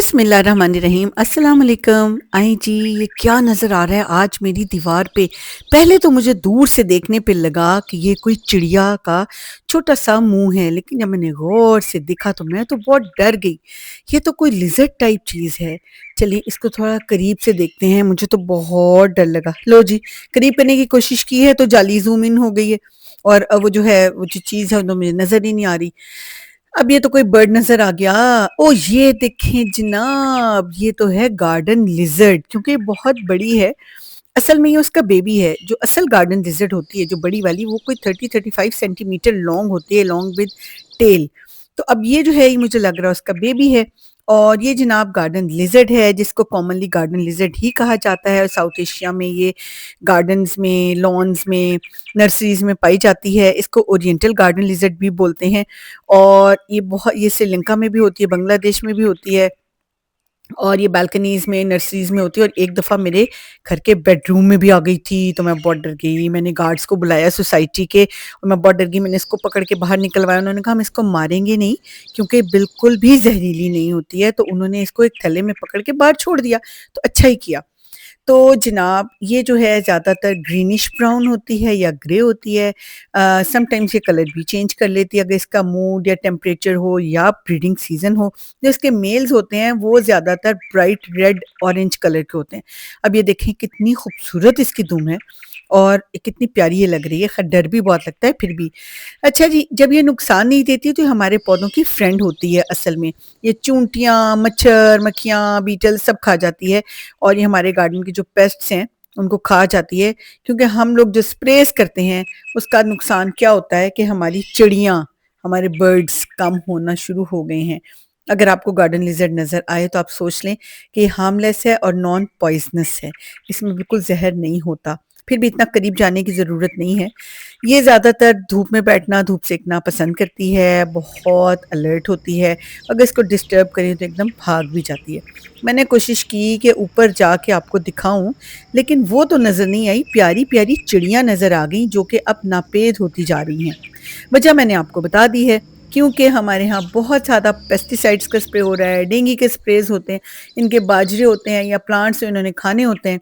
बिस्मिल्लाहिर्रहमानिर्रहीम। अस्सलाम वालेकुम। आई जी, ये क्या नज़र आ रहा है आज मेरी दीवार पे? पहले तो मुझे दूर से देखने पे लगा कि ये कोई चिड़िया का छोटा सा मुंह है, लेकिन जब मैंने गौर से देखा तो मैं तो बहुत डर गई। ये तो कोई लिजर्ड टाइप चीज़ है। चलिए इसको थोड़ा करीब से देखते हैं। मुझे तो बहुत डर लगा। लो जी, करीब करने की कोशिश की है तो जाली जूम इन हो गई है, और वो जो है वो जो चीज़ है वो तो मुझे नज़र ही नहीं आ रही। अब ये तो कोई बर्ड नज़र आ गया। ओ ये देखें जनाब, ये तो है गार्डन लिज़र्ड, क्योंकि ये बहुत बड़ी है। असल में ये उसका बेबी है। जो असल गार्डन लिज़र्ड होती है, जो बड़ी वाली, वो कोई 30-35 सेंटीमीटर लॉन्ग होती है, लॉन्ग विद टेल। तो अब ये जो है ये मुझे लग रहा है उसका बेबी है। और ये जनाब गार्डन लिज़र्ड है, जिसको कॉमनली गार्डन लिज़र्ड ही कहा जाता है। साउथ एशिया में ये गार्डन्स में, लॉन्स में, नर्सरीज़ में पाई जाती है। इसको ओरिएंटल गार्डन लिज़र्ड भी बोलते हैं। और ये श्रीलंका में भी होती है, बांग्लादेश में भी होती है, और ये बालकनीज़ में, नर्सरीज़ में होती है। और एक दफ़ा मेरे घर के बेडरूम में भी आ गई थी, तो मैं बहुत डर गई। मैंने गार्ड्स को बुलाया सोसाइटी के, और मैं बहुत डर गई। मैंने इसको पकड़ के बाहर निकलवाया। उन्होंने कहा हम इसको मारेंगे नहीं, क्योंकि बिल्कुल भी ज़हरीली नहीं होती है। तो उन्होंने इसको एक थैले में पकड़ के बाहर छोड़ दिया, तो अच्छा ही किया। तो जनाब ये जो है ज़्यादातर ग्रीनिश ब्राउन होती है या ग्रे होती है। समटाइम्स ये कलर भी चेंज कर लेती है, अगर इसका मूड या टेम्परेचर हो या ब्रीडिंग सीजन हो। जो इसके मेल्स होते हैं वो ज़्यादातर ब्राइट रेड ऑरेंज कलर के होते हैं। अब ये देखें कितनी खूबसूरत इसकी दुम है, और कितनी प्यारी ये लग रही है। खैर डर भी बहुत लगता है फिर भी। अच्छा जी, जब ये नुकसान नहीं देती तो ये हमारे पौधों की फ्रेंड होती है असल में। ये चूंटियाँ, मच्छर, मक्खियाँ, बीटल सब खा जाती है, और ये हमारे गार्डन के जो पेस्ट्स हैं उनको खा जाती है। क्योंकि हम लोग जो स्प्रेस करते हैं उसका नुकसान क्या होता है कि हमारी चिड़ियाँ, हमारे बर्ड्स कम होना शुरू हो गए हैं। अगर आपको गार्डन लिज़र्ड नज़र आए तो आप सोच लें कि ये हार्मलेस है और नॉन पॉइजनस है। इसमें बिल्कुल ज़हर नहीं होता। फिर भी इतना करीब जाने की ज़रूरत नहीं है। ये ज़्यादातर धूप में बैठना, धूप सेकना पसंद करती है, बहुत अलर्ट होती है। अगर इसको डिस्टर्ब करें तो एकदम भाग भी जाती है। मैंने कोशिश की कि ऊपर जाके आपको दिखाऊं, लेकिन वो तो नज़र नहीं आई। प्यारी प्यारी चिड़ियाँ नज़र आ गई जो कि अब नापेद होती जा रही हैं। वजह मैंने आपको बता दी है, क्योंकि हमारे यहाँ बहुत ज़्यादा पेस्टिसाइड्स का स्प्रे हो रहा है, डेंगू के स्प्रेज होते हैं, इनके बाजरे होते हैं या प्लांट्स इन्होंने खाने होते हैं।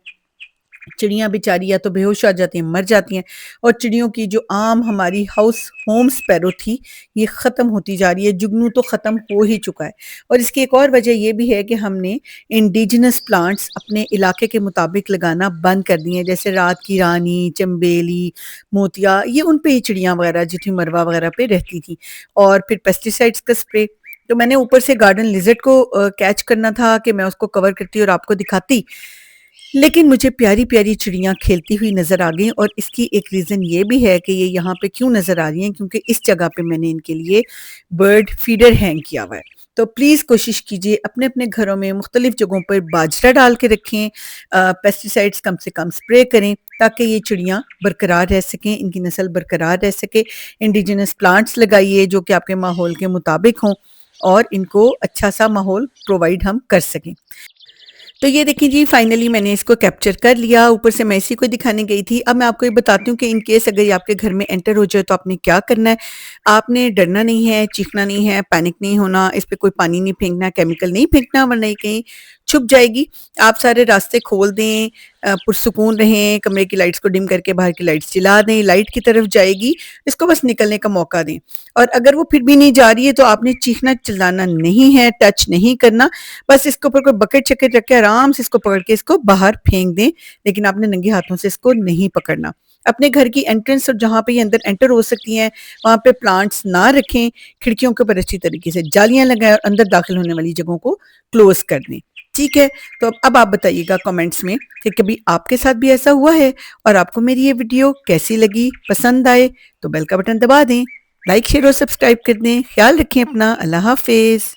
चिड़ियाँ बेचारी या तो बेहोश आ जाती हैं, मर जाती हैं। और चिड़ियों की जो आम हमारी हाउस होम स्पैरो थी, ये ख़त्म होती जा रही है। जुगनू तो ख़त्म हो ही चुका है। और इसकी एक और वजह ये भी है कि हमने इंडिजिनस प्लांट्स अपने इलाके के मुताबिक लगाना बंद कर दिए हैं, जैसे रात की रानी, चंबेली, मोतिया, ये उन पे ही चिड़ियाँ वगैरह जो थी मरवा वगैरह पे रहती थी। और फिर पेस्टिसाइड्स का स्प्रे। तो मैंने ऊपर से गार्डन लिज़र्ड को कैच करना था कि मैं उसको कवर करती और आपको दिखाती, लेकिन मुझे प्यारी-प्यारी चिड़ियाँ खेलती हुई नज़र आ गईं। और इसकी एक रीज़न ये भी है कि ये यहाँ पे क्यों नज़र आ रही हैं, क्योंकि इस जगह पे मैंने इनके लिए बर्ड फीडर हैंग किया हुआ है। तो प्लीज़ कोशिश कीजिए अपने-अपने घरों में मुख्तलिफ जगहों पर बाजरा डाल के रखें, पेस्टिसाइड्स कम से कम स्प्रे करें, ताकि ये चिड़ियाँ बरकरार रह सकें, इनकी नस्ल बरकरार रह सके। इंडिजिनस प्लांट्स लगाइए जो कि आपके माहौल के मुताबिक हों, और इनको अच्छा-सा माहौल प्रोवाइड हम कर सकें। तो ये देखिए जी, फाइनली मैंने इसको कैप्चर कर लिया। ऊपर से मैं इसी को दिखाने गई थी। अब मैं आपको ये बताती हूँ कि इन केस अगर ये आपके घर में एंटर हो जाए तो आपने क्या करना है। आपने डरना नहीं है, चीखना नहीं है, पैनिक नहीं होना, इस पे कोई पानी नहीं फेंकना, केमिकल नहीं फेंकना, वरना ये कहीं छुप जाएगी। आप सारे रास्ते खोल दें, पुरसुकून रहें, कमरे की लाइट्स को डिम करके बाहर की लाइट्स जला दें, लाइट की तरफ जाएगी, इसको बस निकलने का मौका दें। और अगर वो फिर भी नहीं जा रही है तो आपने चीखना चिल्लाना नहीं है, टच नहीं करना। बस इसके ऊपर कोई बकेट-शकट रख के आराम से इसको पकड़ के इसको बाहर फेंक दें, लेकिन आपने नंगे हाथों से इसको नहीं पकड़ना। अपने घर की एंट्रेंस और जहाँ पे ये अंदर एंटर हो सकती हैं, वहाँ पे प्लांट्स ना रखें। खिड़कियों के ऊपर अच्छी तरीके से जालियाँ लगाएँ और अंदर दाखिल होने वाली जगहों को क्लोज़ कर दें। ठीक है? तो अब आप बताइएगा कमेंट्स में कि कभी आपके साथ भी ऐसा हुआ है, और आपको मेरी ये वीडियो कैसी लगी? पसंद आए तो बेल का बटन दबा दें, लाइक, शेयर और सब्सक्राइब कर दें। ख्याल रखें अपना। अल्लाह हाफ़िज़।